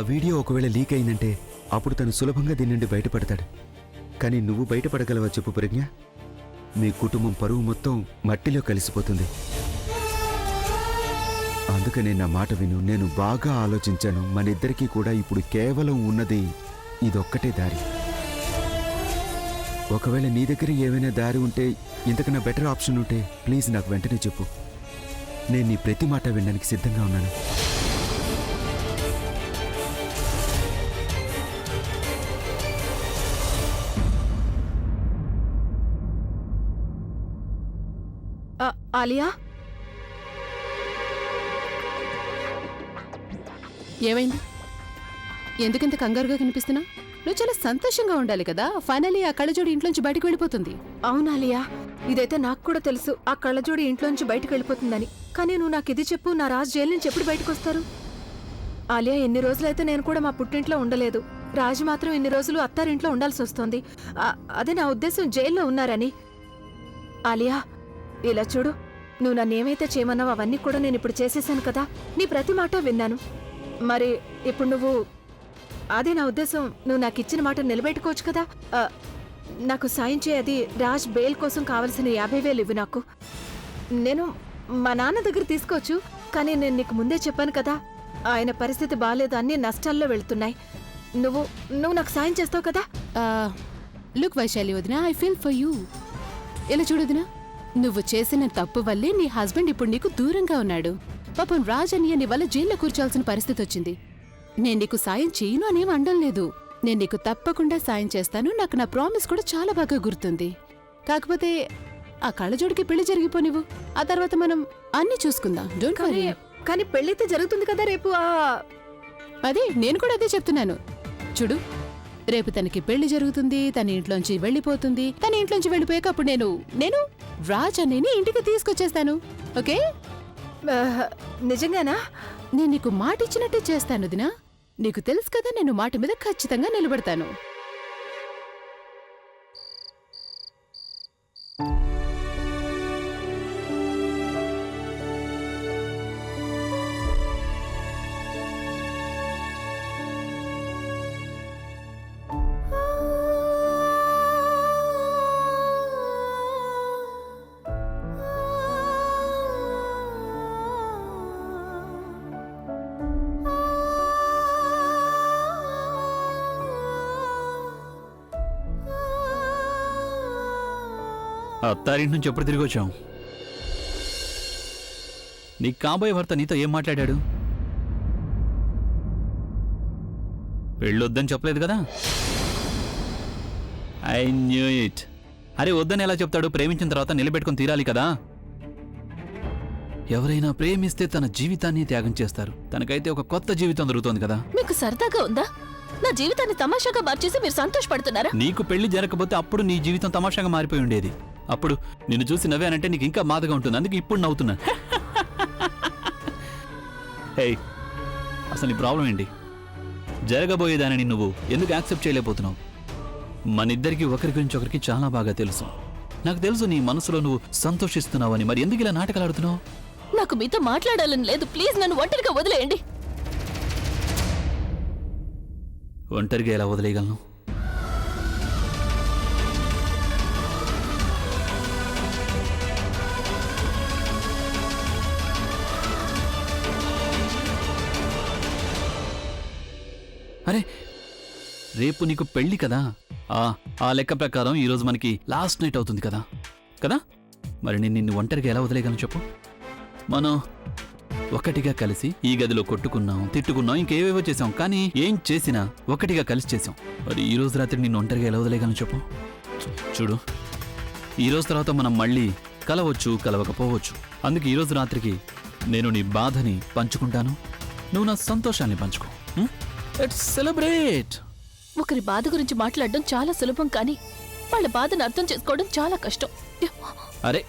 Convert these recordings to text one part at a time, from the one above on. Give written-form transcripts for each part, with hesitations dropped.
Video ఒకవేళ leak అయిందంటే అప్పుడు తను సులభంగా దీని నుండి బయటపడతాడు. కానీ నువ్వు బయటపడగలవా చెప్పు ప్రజ్ఞ? మీ కుటుంబం పరువు మొత్తం మట్టిలో కలిసిపోతుంది. అందుకనే నా మాట విను. నేను బాగా ఆలోచించాను. మన ఇద్దరికీ కూడా ఇప్పుడు కేవలం ఉన్నది ఇదొక్కటే దారి. ఒకవేళ నీ దగ్గర ఏమైనా దారి ఉంటే, ఇంతకన్నా బెటర్ ఆప్షన్ ఉంటే ప్లీజ్ నాకు వెంటనే చెప్పు. నేను నీ ప్రతి మాట వినడానికి సిద్ధంగా ఉన్నాను. ఆలియా, ఏమైంది? ఎందుకింత కంగారుగా కనిపిస్తున్నా? నువ్వు చాలా సంతోషంగా ఉండాలి కదా. ఫైనలీ ఆ కళ్ళజోడి ఇంట్లోంచి బయటకు వెళ్ళిపోతుంది. అవునాలియా, ఇదైతే నాకు కూడా తెలుసు ఆ కళ్ళజోడి ఇంట్లోంచి బయటకు వెళ్ళిపోతుందని. కానీ నువ్వు నాకు ఇది చెప్పు, నా రాజు జైలు నుంచి ఎప్పుడు బయటకు వస్తారు? ఆలియా, ఎన్ని రోజులైతే నేను కూడా మా పుట్టింట్లో ఉండలేదు. రాజు మాత్రం ఇన్ని రోజులు అత్తారింట్లో ఉండాల్సి వస్తోంది. అదే నా ఉద్దేశం, జైల్లో ఉన్నారని. ఆలియా, ఇలా చూడు, నువ్వు నన్నేమైతే చేయమన్నావు అవన్నీ కూడా నేను ఇప్పుడు చేసేసాను కదా. నీ ప్రతి మాట విన్నాను. మరి ఇప్పుడు నువ్వు, అదే నా ఉద్దేశం, నువ్వు నాకు ఇచ్చిన మాట నిలబెట్టుకోవచ్చు కదా. నాకు సాయం చేయది. రాజ్ బెయిల్ కోసం కావలసిన 50,000 ఇవ్వు నాకు. నేను మా నాన్న దగ్గర తీసుకోవచ్చు, కానీ నేను నీకు ముందే చెప్పాను కదా, ఆయన పరిస్థితి బాగాలేదు, అన్ని నష్టాల్లో వెళ్తున్నాయి. నువ్వు నాకు సాయం చేస్తావు కదా. లుక్ వైశాలి వదినా, ఐ ఫీల్ ఫర్ యూ. ఇలా చూడొదినా, నువ్వు చేసిన తప్పు వల్లే నీ హస్బెండ్ ఇప్పుడు నీకు దూరంగా ఉన్నాడు. పాపం రాజ్ అన్నయ్య నీ వల్ల జైల్లో కూర్చోాల్సిన పరిస్థితి వచ్చింది. నేను నీకు సాయం చేయను అనేం అనడం లేదు. నేను నీకు తప్పకుండా సాయం చేస్తాను. నాకు నా ప్రామిస్ కూడా చాలా బాగా గుర్తుంది. కాకపోతే ఆ కళ్ళజోడికి పెళ్లి జరిగిపోనివ్వు, ఆ తర్వాత మనం అన్ని చూసుకుందాం. Don't worry. కానీ పెళ్ళైతే జరుగుతుంది కదా రేపు. అదే నేను కూడా అదే చెప్తున్నాను. చూడు, రేపు తనకి పెళ్లి జరుగుతుంది, తన ఇంట్లోంచి వెళ్ళిపోతుంది. తన ఇంట్లోంచి వెళ్ళిపోయాక అప్పుడు నేను రాజ్ అన్నయ్యని ఇంటికి తీసుకొచ్చేస్తాను. ఓకే? నిజంగానా? నేను నీకు మాట ఇచ్చినట్టే చేస్తాను దినా. నీకు తెలుసు కదా, నేను మాట మీద ఖచ్చితంగా నిలబడతాను. అత్తారింటి నుంచి ఎప్పుడు తిరిగి వచ్చావు? నీకు కాబోయే భర్త నీతో ఏం మాట్లాడాడు? పెళ్ళొద్దని చెప్పలేదు కదా? I knew it. అరే, వద్దని ఎలా చెప్తాడు? ప్రేమించిన తర్వాత నిలబెట్టుకుని తీరాలి కదా. ఎవరైనా ప్రేమిస్తే తన జీవితాన్ని త్యాగం చేస్తారు. తనకైతే ఒక కొత్త జీవితం దొరుకుతోంది కదా. మీకు సరదాగా ఉందా? నా జీవితాన్ని తమాషాగా మార్చేసి మీరు సంతోషపడుతున్నారా? నీకు పెళ్లి జరగకపోతే అప్పుడు నీ జీవితం తమాషాగా మారిపోయి ఉండేది. అప్పుడు నిన్ను చూసి నవ్వానంటే నీకు ఇంకా బాధగా ఉంటుంది. అందుకే ఇప్పుడు నవ్వుతున్నా. హే, అసలు నీ ప్రాబ్లం ఏంటి? జరగబోయేదానని నువ్వు ఎందుకు యాక్సెప్ట్ చేయలేకపోతున్నావు? మనిద్దరికి ఒకరి గురించి ఒకరికి చాలా బాగా తెలుసు. నాకు తెలుసు నీ మనసులో నువ్వు సంతోషిస్తున్నావని. మరి ఎందుకు ఇలా నాటకాలు ఆడుతున్నావు? నాకు మీతో మాట్లాడాలని లేదు. ప్లీజ్ నన్ను ఒంటరిగా వదిలేయండి. ఒంటరిగా ఎలా వదిలేయగలను? అరే, రేపు నీకు పెళ్లి కదా. ఆ లెక్క ప్రకారం ఈరోజు మనకి లాస్ట్ నైట్ అవుతుంది కదా కదా మరి నేను నిన్ను ఒంటరిగా ఎలా వదిలేయగలను చెప్పు? మనం ఒకటిగా కలిసి ఈ గదిలో కొట్టుకున్నాం, తిట్టుకున్నాం, ఇంకేవేవో చేసాం. కానీ ఏం చేసినా ఒకటిగా కలిసి చేసాం. మరి ఈ రోజు రాత్రి నిన్ను ఒంటరిగా ఎలా వదిలేయగలను చెప్పు? చూడు, ఈ రోజు తర్వాత మనం మళ్ళీ కలవచ్చు, కలవకపోవచ్చు. అందుకే ఈ రోజు రాత్రికి నేను నీ బాధని పంచుకుంటాను, నువ్వు నా సంతోషాన్ని పంచుకో. Let's celebrate. ఒకరి బాధ గురించి మాట్లాడడం చాలా సులభం, కానీ వాళ్ళ బాధను అర్థం చేసుకోవడం చాలా కష్టం. అరే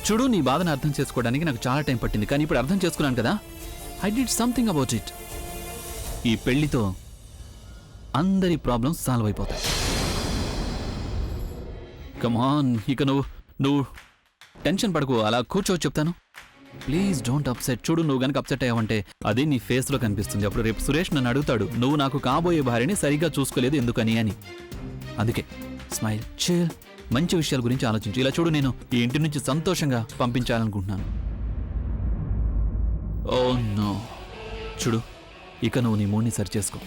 చూడు, నీ బాధను అర్థం చేసుకోవడానికి నాకు చాలా టైం పట్టింది, కానీ ఇప్పుడు అర్థం చేసుకున్నాను కదా. I did something about it. ఈ పెళ్లితో అందరి ప్రాబ్లమ్స్ సాల్వ్ అయిపోతాయి. కమాన్, ఇక నువ్వు టెన్షన్ పడకు, అలా కూర్చో చెప్తాను. Please don't upset. చూడు, నువ్వు గనక అప్సెట్ అయ్యావంటే అది నీ ఫేస్లో కనిపిస్తుంది. అప్పుడు రేపు సురేష్ నన్ను అడుగుతాడు, నువ్వు నాకు కాబోయే భార్యని సరిగ్గా చూసుకోలేదు ఎందుకని అని. అందుకే స్మైల్, చిల్, మంచి విషయాల గురించి ఆలోచించు. ఇలా చూడు, నేను ఈ ఇంటి నుంచి సంతోషంగా పంపించాలనుకుంటున్నాను. Oh no. చూడు, ఇక నువ్వు నీ మూడ్ని సరి చేసుకో.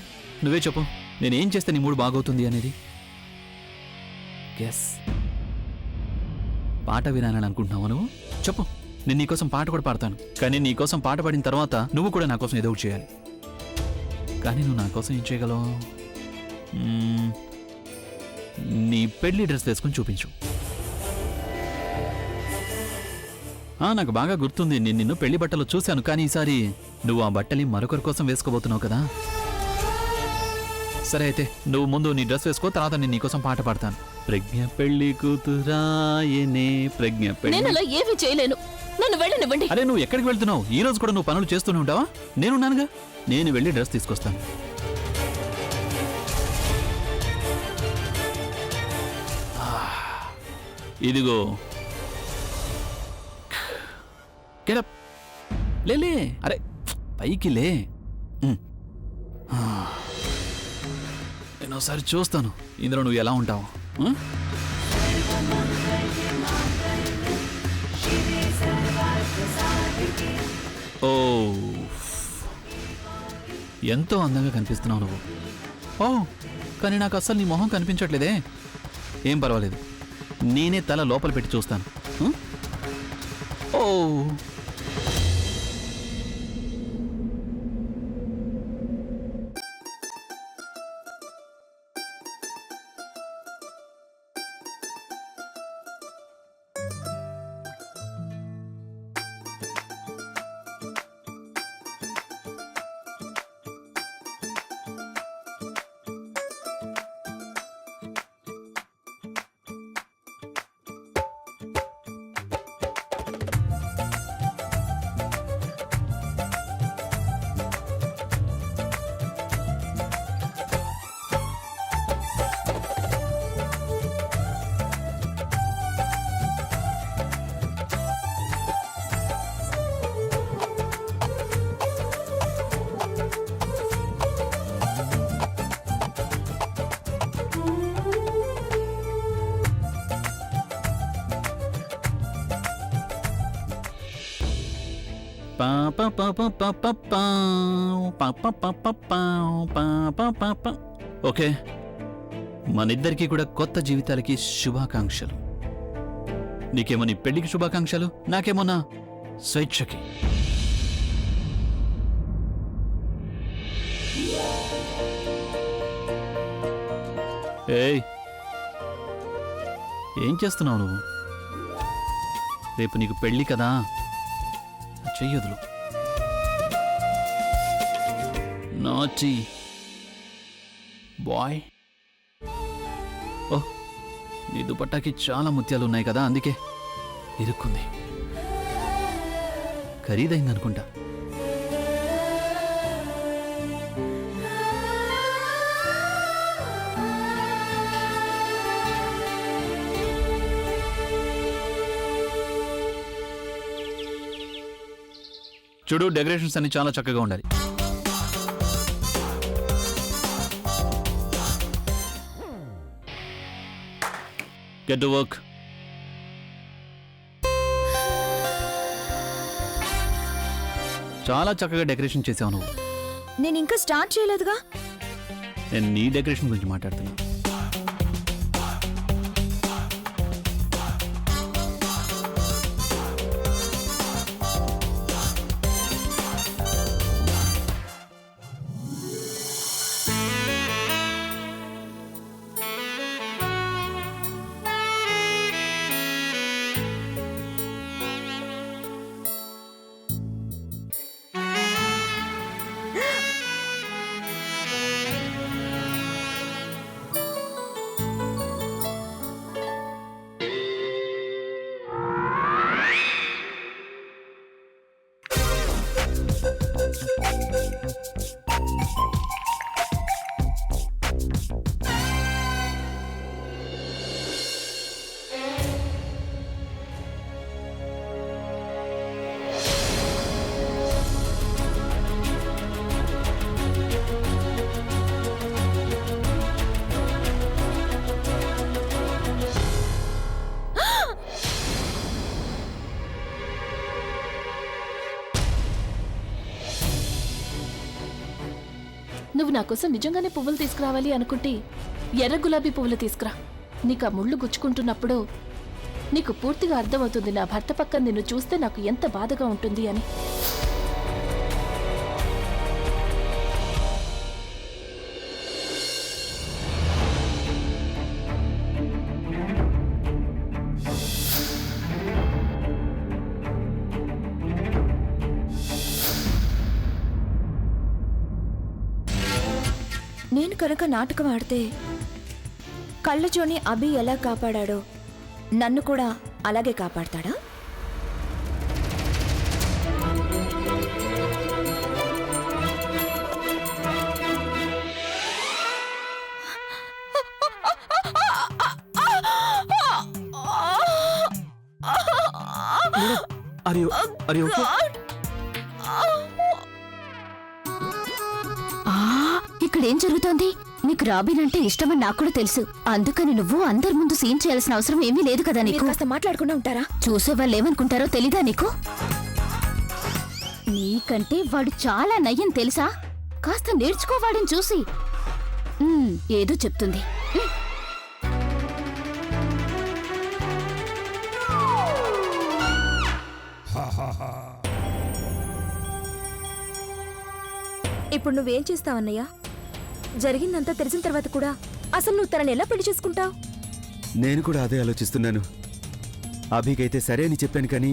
నువ్వే చెప్పు, నేనేం చేస్తే నీ మూడు బాగవుతుంది అనేది. ఎస్, పాట వినాలని అనుకుంటున్నావు నువ్వు? చెప్పు, నేను నీకోసం పాట కూడా పాడతాను. కానీ నీకోసం పాట పాడిన తర్వాత నువ్వు కూడా నా కోసం ఏదో ఒకటి చేయాలి. కానీ నువ్వు నా కోసం ఏం చేయగలవు? నీ పెళ్లి డ్రెస్ వేసుకుని చూపించు. నాకు బాగా గుర్తుంది, నేను నిన్ను పెళ్లి బట్టలు చూశాను. కానీ ఈసారి నువ్వు ఆ బట్టని మరొకరి కోసం వేసుకోబోతున్నావు కదా. సరే అయితే నువ్వు ముందు నీ డ్రెస్ వేసుకో, తర్వాత నేను నీకోసం పాట పాడతాను. ప్రజ్ఞ పెళ్లి కూతురాయనే, ప్రజ్ఞ పెళ్లి. నేను అలా ఏమీ చేయలేను, నన్ను వెళ్ళనివ్వండి. అరే, నువ్వు ఎక్కడికి వెళ్తున్నావు? ఈ రోజు కూడా నువ్వు పనులు చేస్తూనే ఉంటావా? నేనున్నానుగా, నేను వెళ్ళి డ్రెస్ తీసుకొస్తాను. ఇదిగో, గెటప్. లే, అరే పైకి లే. నేను ఒకసారి చూస్తాను ఇందులో నువ్వు ఎలా ఉంటావు. ఓ, ఎంతో అందంగా కనిపిస్తున్నావు నువ్వు. ఓ, కానీ నాకు అస్సలు నీ మొహం కనిపించట్లేదే. ఏం పర్వాలేదు, నేనే తల లోపల పెట్టి చూస్తాను. ఓ, ఓకే, మనిద్దరికీ కూడా కొత్త జీవితాలకి శుభాకాంక్షలు. నీకేమో నీ పెళ్లికి శుభాకాంక్షలు, నాకేమో నా స్వేచ్ఛకి. ఏయ్, ఏం చేస్తున్నావు నువ్వు? రేపు నీకు పెళ్ళి కదా, చెయ్యొదులు. నాచి బాయ్. ఓహ్, నీ దుపట్టాకి చాలా ముత్యాలు ఉన్నాయి కదా, అందుకే ఇరుక్కుంది. ఖరీదైందనుకుంటా. చూడు, డెకరేషన్స్ అన్ని చాలా చక్కగా ఉండాలి. Get to work. చాలా చక్కగా డెకరేషన్ చేసావు నువ్వు. నేను ఇంకా స్టార్ట్ చేయలేదుగా. నేను నీ డెకరేషన్ గురించి మాట్లాడుతున్నా. నువ్వు నా కోసం నిజంగానే పువ్వులు తీసుకురావాలి అనుకుంటే ఎర్ర గులాబీ పువ్వులు తీసుకురా. నీకు ఆ ముళ్ళు గుచ్చుకుంటున్నప్పుడు నీకు పూర్తిగా అర్థమవుతుంది నా భర్త పక్కన నిన్ను చూస్తే నాకు ఎంత బాధగా ఉంటుంది అని. నేను కనుక నాటకం ఆడితే కళ్ళజోని అభి ఎలా కాపాడాడో నన్ను కూడా అలాగే కాపాడతాడా? ఇక్కడేం జరుగుతోంది? నీకు రాబిన్ అంటే ఇష్టమని నాకు కూడా తెలుసు. అందుకని నువ్వు అందరి ముందు సీన్ చేయాల్సిన అవసరం ఏమీ లేదు కదా నీకు. కాస్త మాట్లాడకుండా ఉంటారా? చూసే వాళ్ళు ఏమనుకుంటారో తెలీదా నీకు? నీకంటే వాడు చాలా నయ్యం తెలుసా? కాస్త నేర్చుకోవాడని చూసి ఏదో చెప్తుంది. ఇప్పుడు నువ్వేం చేస్తావన్నయ్యా? జరిగిందంతా తెలిసిన తర్వాత కూడా అసలు నువ్వు తనని ఎలా పెళ్లి చేసుకుంటావు? నేను కూడా అదే ఆలోచిస్తున్నాను. అభికైతే సరే అని చెప్పాను, కానీ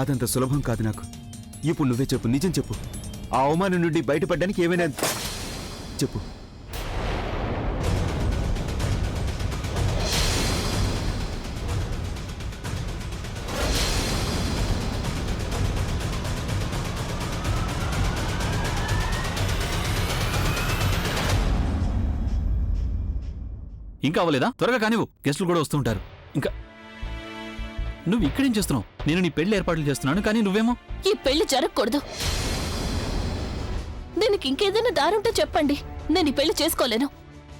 అదంత సులభం కాదు నాకు. ఇప్పుడు నువ్వే చెప్పు, నిజం చెప్పు. ఆ అవమానం నుండి బయటపడడానికి ఏమైనా చెప్పు. ఇంకా అవ్వలేదా? త్వరగా కానివ్వు, గెస్టులు కూడా వస్తుంటారు. ఇంకా నువ్వు ఇక్కడేం చేస్తున్నావు? నేను నీ పెళ్లి ఏర్పాట్లు చేస్తున్నాను, కానీ నువ్వేమో ఈ పెళ్లి జరగకూడదు. దీనికి ఇంకేదైనా దారుంటే చెప్పండి, నేను ఈ పెళ్లి చేసుకోలేను.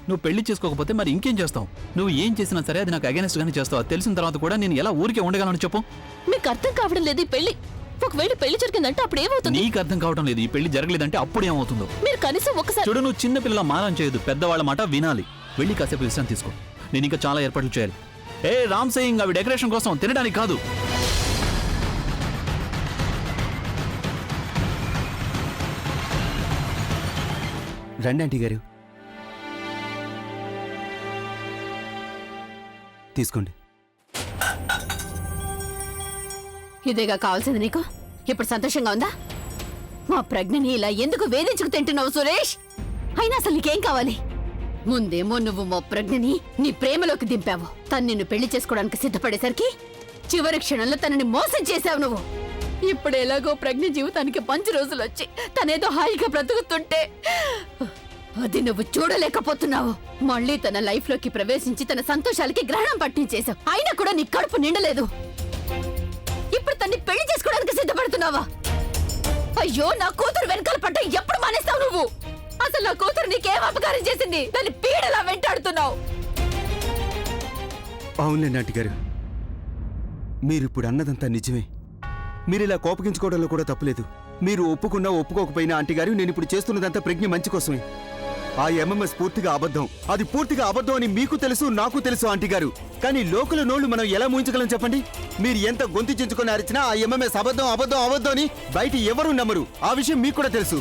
నువ్వు పెళ్లి చేసుకోకపోతే మరి ఇంకేం చేస్తావు? నువ్వు ఏం చేసినా సరే అది నాకు అగైనెస్ట్ గానే చేస్తావు. అది తెలిసిన తర్వాత కూడా నేను ఎలా ఊరికే ఉండగలను చెప్పు? మీకు అర్థం కావడం లేదు ఈ పెళ్లి. ఒకవేళ పెళ్లి జరిగిందంటే అప్పుడు ఏమవుతుంది? నీకు అర్థం కావడం లేదు. ఈ పెళ్లి జరగలేదంటే అప్పుడు ఏమవుతుందో? మీరు కనీసం ఒకసారి చూడు, నువ్వు చిన్న పిల్లల మానం చేయదు, పెద్దవాళ్ళ మాట వినాలి. వెళ్ళి కాసేపు విశ్రాంతి తీసుకో. నేను ఇంకా చాలా ఏర్పాట్లు చేయాలి. రామ్ సింగ్, అవి డెకరేషన్ కోసం, తినడానికి కాదు. రండి ఆంటీ గారు, తీసుకోండి. ఇదేగా కావాల్సింది నీకు? ఇప్పుడు సంతోషంగా ఉందా? మా ప్రజ్ఞని ఇలా ఎందుకు వేధించుకు తింటున్నావు సురేష్? అయినా అసలు నీకేం కావాలి? ముందేమో నువ్వు మా ప్రజ్ఞని నీ ప్రేమలోకి దింపావు. తను నిన్ను పెళ్లి చేసుకోవడానికి సిద్ధపడేసరికి చివరి క్షణంలో తనని మోసం చేశావు నువ్వు. ఇప్పుడు ఎలాగో ప్రజ్ఞ జీవితానికి 5 రోజులు వచ్చి తనేదో హాయిగా బ్రతుకుతుంటే అది నువ్వు చూడలేకపోతున్నావు. మళ్ళీ తన లైఫ్ లోకి ప్రవేశించి తన సంతోషాలకి గ్రహణం పట్టించేశావు. అయినా కూడా నీ కడుపు నిండలేదు. ఇప్పుడు తన్ని పెళ్లి చేసుకోవడానికి సిద్ధపడుతున్నావా? అయ్యో, నా కూతురు వెనకాల పడ్డా ఎప్పుడు మానేస్తావు నువ్వు? అసలు నా కూతురు నీకేం అపకారం చేసింది? దాన్ని పీడలా వెంటాడుతున్నావు. అవునండి ఆంటీ గారు, మీరిప్పుడు అన్నదంతా నిజమే. మీరిలా కోపగించుకోవడంలో కూడా తప్పులేదు. మీరు ఒప్పుకున్నా ఒప్పుకోకపోయినా ఆంటీ గారు, నేను ఇప్పుడు చేస్తున్నదంతా ప్రజ్ఞ మంచి కోసమే. ఆ ఎంఎంఎస్ పూర్తిగా అబద్ధం. అది పూర్తిగా అబద్ధం అని మీకు తెలుసు, నాకు తెలుసు ఆంటీ గారు. కానీ లోకల నోళ్లు మనం ఎలా ఊహించగలం చెప్పండి? మీరు ఎంత గొంతు చించుకొని అరిచినా ఆ ఎంఎంఎస్ అబద్ధం అబద్ధం అబద్ధం అని బయట ఎవరూ నమ్మరు. ఆ విషయం మీకు కూడా తెలుసు.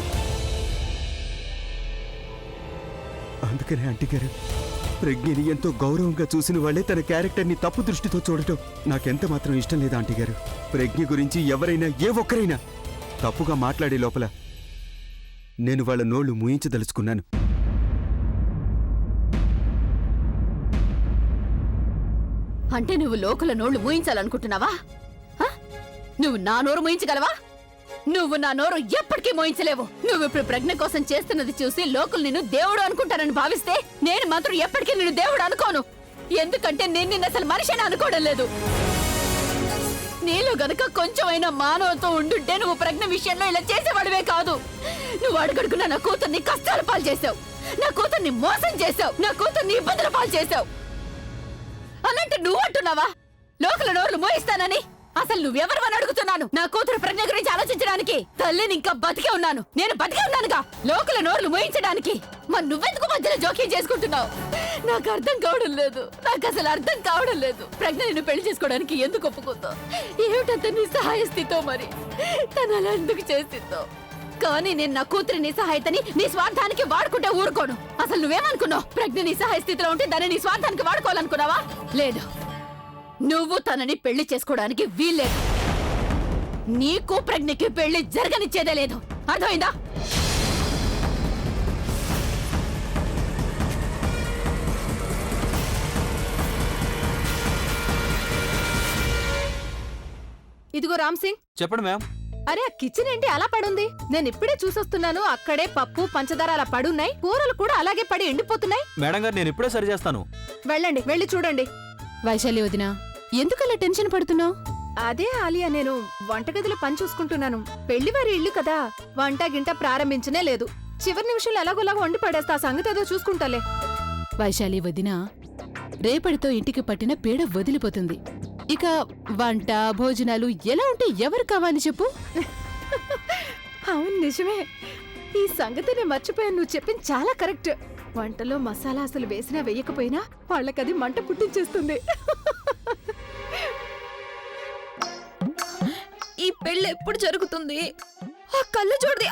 అందుకనే ఆంటీ గారు, ప్రజ్ఞని ఎంతో గౌరవంగా చూసిన వాళ్లే తన క్యారెక్టర్ని తప్పు దృష్టితో చూడటం నాకెంత మాత్రం ఇష్టం లేదు ఆంటీ గారు. ప్రజ్ఞ గురించి ఎవరైనా, ఏ ఒక్కరైనా తప్పుగా మాట్లాడే లోపల నేను వాళ్ళ నోళ్లు మూయించదలుచుకున్నాను. అంటే నువ్వు లోకల నోళ్లు మూయించాలనుకుంటున్నావా? నువ్వు నా నోరు మూయించగలవా? నువ్వు నా నోరు ఎప్పటికీ మోయించలేవు. నువ్వు ఇప్పుడు ప్రజ్ఞ కోసం చేస్తున్నది చూసి లోకులు నిన్ను దేవుడు అనుకుంటారని భావిస్తే నేను మాత్రం ఎప్పటికీ నిన్ను దేవుడు అనుకోను. ఎందుకంటే నేను నిన్ను అసలు మనిషిని అనుకోవడం లేదు. నీలో గనక కొంచెమైనా మానవత్వం ఉండుంటే నువ్వు ప్రజ్ఞ విషయంలో ఇలా చేసేవాడివే కాదు. నువ్వు అడుగడుగునా నా కూతుర్ని కష్టాల పాలు చేసావు, నా కూతుర్ని మోసం చేసావు, నా కూతుర్ని ఇబ్బందుల పాలు చేసావు. అలాంటి నువ్వు అంటున్నావా లోకల నోర్లు మోయిస్తానని? అసలు నువ్వెవరు అని అడుగుతున్నాను. నా కూతురు ప్రజ్ఞ గురించి ఆలోచించడానికి. తల్లిని ఇంకా బతికే ఉన్నాను. నేను బతికే ఉన్నానుగా లోకల నోర్లు మోయించడానికి. మరి నువ్వెందుకు మధ్యలో జోక్యం చేసుకుంటున్నావు? నాకు అర్థం కావడం లేదు. నాకు అసలు అర్థం కావడం లేదు. ప్రజ్ఞ నిన్ను పెళ్లి చేసుకోవడానికి ఎందుకు ఒప్పుకుందో, ఏమిటంత నిస్సహాయ స్థితో, మరి తను అలా ఎందుకు చేసిందో. కానీ నేను నా కూతురి నిస్సహాయతని నీ స్వార్థానికి వాడుకుంటే ఊరుకోను. అసలు నువ్వేమనుకున్నావు? ప్రజ్ఞ నిస్సహాయ స్థితిలో ఉంటే దాన్ని నీ స్వార్థానికి వాడుకోవాలనుకున్నావా? లేదు, నువ్వు తనని పెళ్లి చేసుకోవడానికి వీల్లేదు. నీకు ప్రజ్ఞకి పెళ్లి జరగనిచ్చేదే లేదు. అర్థమైందా? ఇదిగో రామ్ సింగ్, చెప్పండి మ్యామ్. అరే ఆ కిచెన్ ఏంటి అలా పడుంది? నేను ఇప్పుడే చూసొస్తున్నాను. అక్కడే పప్పు పంచదార అలా పడున్నాయి. కూరలు కూడా అలాగే పడి ఎండిపోతున్నాయి. మేడం గారు, నేను ఇప్పుడే సరి చేస్తాను. వెళ్ళండి, వెళ్ళి చూడండి. వైశాలి వదినా, ఎందుకలా టెన్షన్ పడుతున్నావు? అదే ఆలియా, నేను వంటగదిలో పని చూసుకుంటున్నాను. పెళ్లివారి ఇల్లు కదా, వంట గింట ప్రారంభించనే లేదు. చివరి నిమిషంలో ఎలాగోలాగా వండి పడేస్తా. ఆ సంగతి ఏదో చూసుకుంటాలే. వైశాలి వదినా, రేపటితో ఇంటికి పట్టిన పీడ వదిలిపోతుంది. ఇక వంట భోజనాలు ఎలా ఉంటే ఎవరు కావాలి చెప్పు? అవును, నిజమే. ఈ సంగతి నేను మర్చిపోయాను. నువ్వు చెప్పింది చాలా కరెక్ట్. వంటలో మసాలా అసలు వేసినా వేయకపోయినా వాళ్ళకది మంట పుట్టించేస్తుంది. ఈ పెళ్ళి ఎప్పుడు జరుగుతుంది? ఆ కళ్ళజోడిది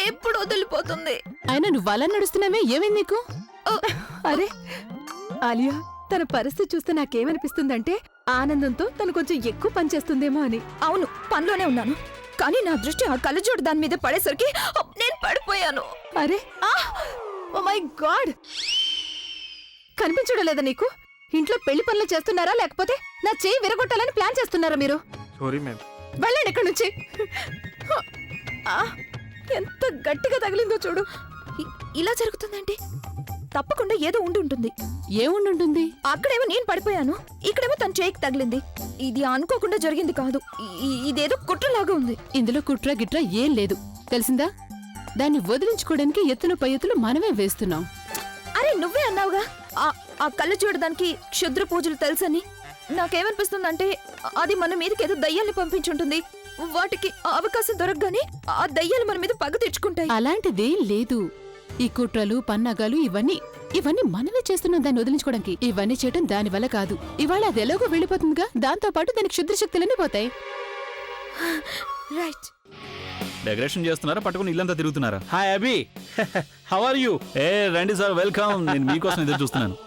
ఎప్పుడు వదిలిపోతుంది? అయినా నువ్వు అలా నడుస్తున్నావే, ఏమైంది నీకు? అరే ఆలియా, తన పరిస్థితి చూస్తే నాకేమనిపిస్తుందంటే ఆనందంతో తను కొంచెం ఎక్కువ పనిచేస్తుందేమో అని. అవును, పనిలోనే ఉన్నాను. కానీ నా దృష్టి ఆ కళ్ళజోడు దాని మీద పడేసరికి నేను పడిపోయాను. అరే ఓ మై గాడ్, కనిపించడం లేదా నీకు? ఇంట్లో పెళ్లి పనులు చేస్తున్నారా, లేకపోతే నా చేయి విరగొట్టాలని ప్లాన్ చేస్తున్నారా మీరు? Sorry ma'am. వెళ్ళండి ఇక్కడి నుంచి. ఆ, ఎంత గట్టిగా తగిలిందో చూడు. ఇలా జరుగుతుందంటే తప్పకుండా ఏదో ఉండి ఉంటుంది. ఏముండుంటుంది? అక్కడేమో నేను పడిపోయాను, ఇక్కడేమో తన చేయికి తగిలింది. ఇది అనుకోకుండా జరిగింది కాదు. ఇదేదో కుట్రలాగా ఉంది. ఇందులో కుట్ర గిట్ర ఏం లేదు, తెలిసిందా? దాన్ని వదిలించుకోవడానికి ఎత్తులు పై ఎత్తులు మనమే వేస్తున్నాం. అరే నువ్వే అన్నావుగా ఆ కళ్ళు చూడడానికి క్షుద్ర పూజలు తెలుసని. నాకేమనిపిస్తుందంటే అది మన మీదకి ఏదో దయ్యాల్ని పంపించుంటుంది. వాటికి అవకాశం దొరకగానే ఆ దయ్యాలు మన మీద పగ తెచ్చుకుంటాయి. అలాంటిదేం లేదు. ఈ కుట్రలు పన్నాగాలు ఇవన్నీ మనమే చేస్తున్నాం దాన్ని వదిలించుకోవడానికి. ఇవన్నీ చేయటం దాని వల్ల కాదు. ఇవాళ అది ఎలాగో వెళ్ళిపోతుందిగా, దాంతో పాటు దానికి క్షుద్ర శక్తులన్నీ పోతాయి. రైట్. డెకరేషన్ చేస్తున్నారా, పట్టుకుని ఇల్లంతా తిరుగుతున్నారా? Hi Abhi, how are you? ఏ రండి సార్, వెల్కమ్. నేను మీకోసం ఎదురు చూస్తున్నాను.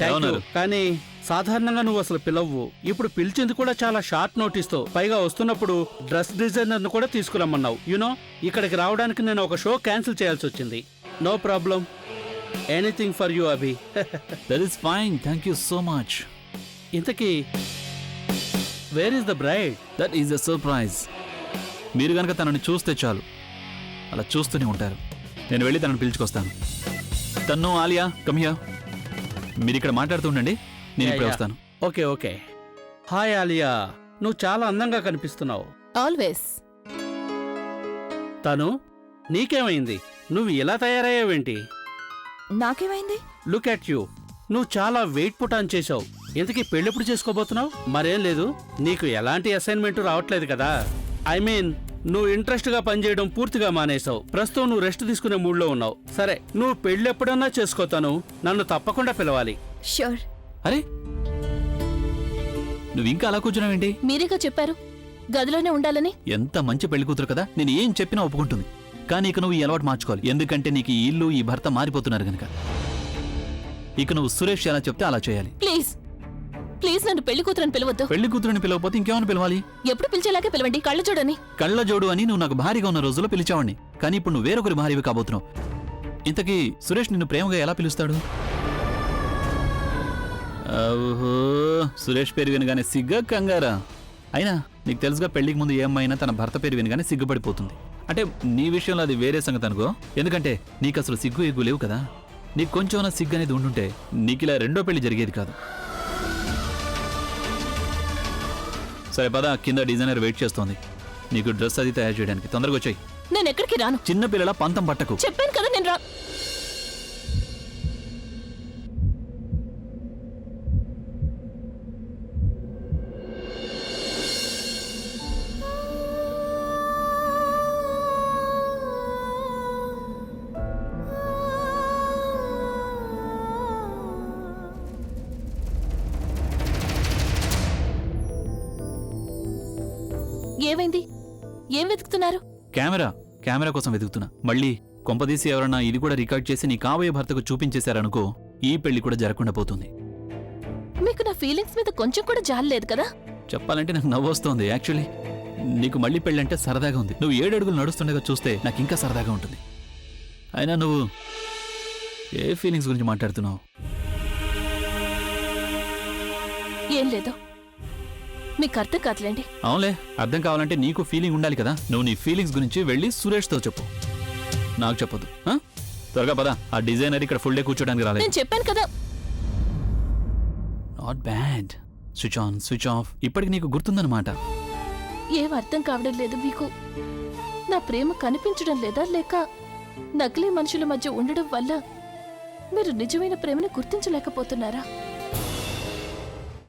ఏమన్నారు? కానీ సాధారణంగా నువ్వు అసలు పిలవ్వు. ఇప్పుడు పిలిచింది కూడా చాలా షార్ట్ నోటీస్ తో. పైగా వస్తున్నప్పుడు డ్రెస్ డిజైనర్ ను కూడా తీసుకురమ్మన్నావు. యునో, ఇక్కడికి రావడానికి నేను ఒక షో క్యాన్సిల్ చేయాల్సి వచ్చింది. No problem, anything for you Abhi. That is fine, thank you so much. ఇంతకీ where is the bride? That is a surprise. మీరు కనుక తనని చూస్తే చాలు, అలా చూస్తూనే ఉంటారు. నేను వెళ్ళి తనని పిలుచుకొస్తాను. తన్ను, ఆలియా, కమ్ హియర్. మీరు ఇక్కడ మాట్లాడుతూ ఉండండి, నేను ఇప్పుడే వస్తాను. Okay okay. హాయ్ ఆలియా, నువ్వు చాలా అందంగా కనిపిస్తున్నావు. ఆల్వేస్. తను, నీకేమైంది? నువ్వు ఇలా తయారయ్యావేంటి? నాకేమైంది? లుక్ అట్ యూ, నువ్వు చాలా వెయిట్ పుట్ ఆన్ చేసావు. ఇంతకీ పెళ్ళెప్పుడు చేసుకోబోతున్నావు? మరేం లేదు, నీకు ఎలాంటి అసైన్మెంట్ రావట్లేదు కదా. ఐ మీన్, నువ్వు ఇంట్రెస్ట్ గా పనిచేయడం పూర్తిగా మానేసావు. ప్రస్తుతం నువ్వు రెస్ట్ తీసుకునే మూడ్లో ఉన్నావు. సరే, నువ్వు పెళ్ళెప్పుడన్నా చేసుకోతాను, నన్ను తప్పకుండా పిలవాలి. ష్యూర్. అరే, నువ్వు ఇంకా అలా కూర్చున్నావేంటి? మీరేగా చెప్పారు గదిలోనే ఉండాలని. ఎంత మంచి పెళ్లి కూతురు కదా, నేను ఏం చెప్పినా ఒప్పుకుంటుంది. కానీ ఇక నువ్వు ఈ అలవాటు మార్చుకోవాలి. ఎందుకంటే నీకు ఈ ఇల్లు, ఈ భర్త మారిపోతున్నారు గనక. ఇక నువ్వు సురేష్ ఎలా చెప్తే అలా చేయాలి. ప్లీజ్ ప్లీజ్ నన్ను పెళ్లి కూతురని పిలవద్దు. పెళ్లి కూతురుని పిలవకపోతే ఇంకేమని పిలవాలి? ఎప్పుడు పిలిచేలాగే పిలవండి. కళ్ళు చూడని. కళ్ళ జోడు అని నువ్వు నాకు భారీగా ఉన్న రోజుల్లో పిలిచావాడిని. కానీ ఇప్పుడు నువ్వు వేరొకరి భార్యవి కాబోతున్నావు. ఇంతకీ సురేష్ నిన్ను ప్రేమగా ఎలా పిలుస్తాడు? ఓహో, సురేష్ పేరు వినగానే సిగ్గా కంగారా? అయినా నీకు తెలుసుగా, పెళ్లికి ముందు ఏ అమ్మాయినా తన భర్త పేరు వినగానే సిగ్గుపడిపోతుంది. అంటే నీ విషయంలో అది వేరే సంగతి అనుకో. ఎందుకంటే నీకు అసలు సిగ్గు ఎగ్గు లేవు కదా. నీకు కొంచెం సిగ్గు అనేది ఉండుంటే నీకు ఇలా రెండో పెళ్లి జరిగేది కాదు. సరే పద, కింద డిజైనర్ వెయిట్ చేస్తోంది నీకు డ్రెస్ అది తయారు చేయడానికి. తొందరగా వచ్చాయి. నేను ఎక్కడికి రాను. చిన్న పిల్లల పంతం పట్టకు. చెప్పాను కదా నేను రా. ఏమైంది? ఏం వెతుకుతున్నారు? కెమెరా కోసం వెతుకుతున్నా. మళ్ళీ కొంపదీసి ఎవరన్నా ఇది కూడా రికార్డ్ చేసి నీ కాబోయే భర్తకు చూపించేశారనుకో, ఈ పెళ్లి కూడా జరగకుండా పోతుంది. మీకు నా ఫీలింగ్స్ మీద కొంచెం కూడా జాలి లేదు కదా? చెప్పాలంటే నాకు నవ్వు వస్తోంది. యాక్చువల్లీ నీకు మళ్ళీ పెళ్ళంటే సరదాగా ఉంది. నువ్వు 7 అడుగులు నడుస్తుండగా చూస్తే నాకు ఇంకా సరదాగా ఉంటుంది. అయినా నువ్వు ఏ ఫీలింగ్స్ గురించి మాట్లాడుతున్నావు? ఏం లేదు, మీకు అర్థం కాదులేండి. అవునులే, అర్థం కావాలంటే నీకు ఫీలింగ్ ఉండాలి కదా. నువ్వు నీ ఫీలింగ్స్ గురించి వెళ్ళి సురేష్తో చెప్పు, నాకు చెప్పొద్దు. త్వరగా పదా, ఆ డిజైనర్ ఇక్కడ ఫుల్ డే కూర్చోడానికి రాలేదు. నేను చెప్పాను కదా. Not bad. Switch on switch off. ఇప్పటికి నీకు గుర్తుందన్నమాట. ఏం అర్థం కావడం లేదు మీకు. నా ప్రేమ కనిపించడం లేదా, లేక నకిలీ మనుషుల మధ్య ఉండడం వల్ల మీరు నిజమైన ప్రేమను గుర్తించలేకపోతున్నారా?